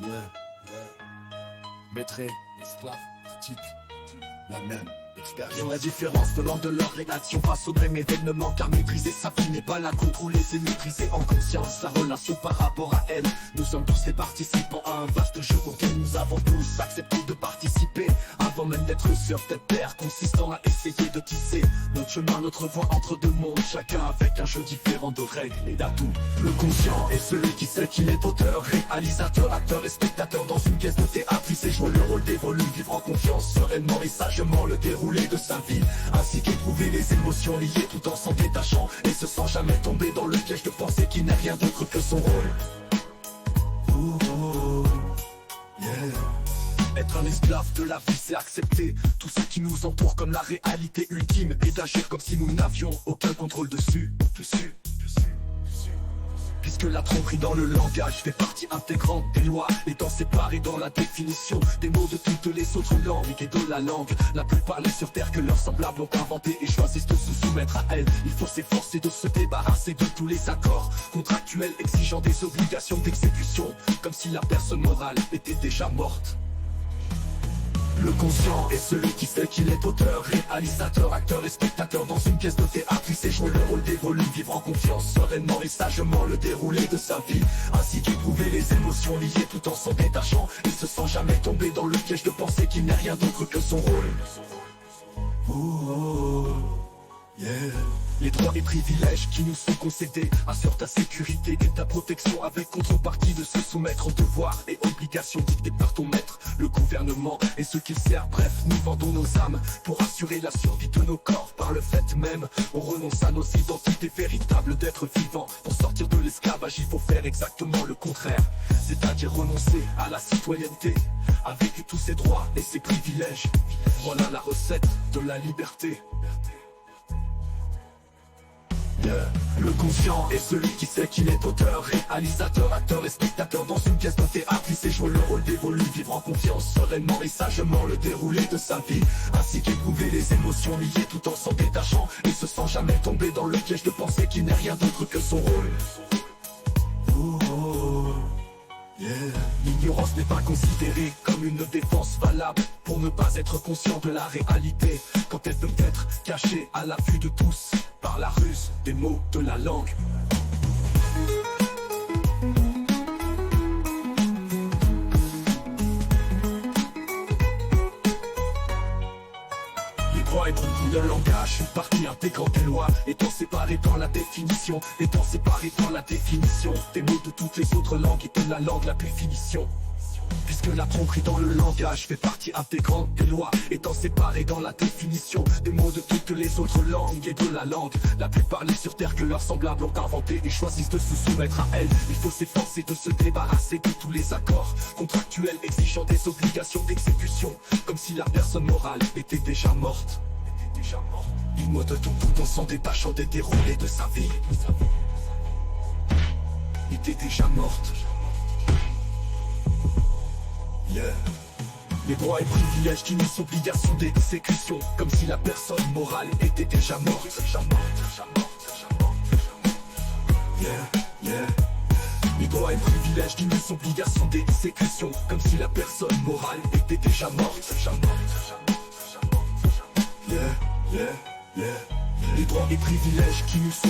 Yeah. Maître, esclave, type, la même expérience. La différence venant de leur réaction face au même événement. Car maîtriser sa vie n'est pas la contrôler, c'est maîtriser en conscience la relation par rapport à elle. Nous sommes tous des participants à un vaste jeu auquel nous avons tous accepté de participer. Avant même d'être sur cette terre, consistant à essayer de tisser notre chemin, notre voie entre deux mondes, chacun avec un jeu différent de règles et d'atouts. Le conscient est celui qui sait qu'il est auteur, réalisateur, acteur et spectateur dans une pièce de théâtre. Il sait jouer le rôle des volumes, vivre en confiance, sereinement et sagement le déroulé de sa vie, ainsi qu'éprouver les émotions liées tout en s'en détachant et se sent jamais tomber dans le piège de penser qu'il n'est rien d'autre que son rôle. Être un esclave de la vie, c'est accepter tout ce qui nous entoure comme la réalité ultime et d'agir comme si nous n'avions aucun contrôle dessus. Puisque la tromperie dans le langage fait partie intégrante des lois, étant séparée dans la définition des mots de toutes les autres langues et de la langue la plus parlée sur terre que leurs semblables ont inventé et choisissent de se soumettre à elle. Il faut s'efforcer de se débarrasser de tous les accords contractuels exigeant des obligations d'exécution, comme si la personne morale était déjà morte. Le conscient est celui qui sait qu'il est auteur, réalisateur, acteur et spectateur dans une pièce de théâtre. Il sait jouer le rôle des volumes, vivre en confiance, sereinement et sagement le déroulé de sa vie, ainsi qu'éprouver les émotions liées tout en s'en détachant et se sent jamais tomber dans le piège de penser qu'il n'est rien d'autre que son rôle. Les droits et privilèges qui nous sont concédés assurent ta sécurité et ta protection avec contrepartie de se soumettre aux devoirs et obligations dictées par ton maître, le gouvernement et ceux qu'il sert. Bref, nous vendons nos âmes pour assurer la survie de nos corps. Par le fait même, on renonce à nos identités véritables d'être vivants. Pour sortir de l'esclavage, il faut faire exactement le contraire, c'est-à-dire renoncer à la citoyenneté avec tous ses droits et ses privilèges. Voilà la recette de la liberté. Le conscient est celui qui sait qu'il est auteur, réalisateur, acteur et spectateur dans une pièce de théâtre. Il sait jouer le rôle des volumes, vivre en confiance, sereinement et sagement le déroulé de sa vie, ainsi qu'éprouver les émotions liées tout en s'en détachant et se sent jamais tomber dans le piège de penser qu'il n'est rien d'autre que son rôle. L'ignorance n'est pas considérée comme une défense valable pour ne pas être conscient de la réalité, quand elle peut être cachée à la vue de tous par la ruse des mots de la langue. Les droits et le langage, une partie intégrante des lois, étant séparés dans la définition, étant séparés dans la définition des mots de toutes les autres langues et de la langue la définition. Puisque la tromperie dans le langage fait partie intégrante des lois, étant séparée dans la définition des mots de toutes les autres langues et de la langue la plus parlée sur terre que leurs semblables ont inventé et choisissent de se soumettre à elle. Il faut s'efforcer de se débarrasser de tous les accords contractuels exigeant des obligations d'exécution, comme si la personne morale était déjà morte. Il mode tout en s'en détachant des déroulés de sa vie, était déjà morte. Les droits et privilèges qui nous sont obligations d'exécution, comme si la personne morale était déjà morte. Les droits et privilèges qui nous sont obligations d'exécution, comme si la personne morale était déjà morte. Les droits et privilèges qui nous sont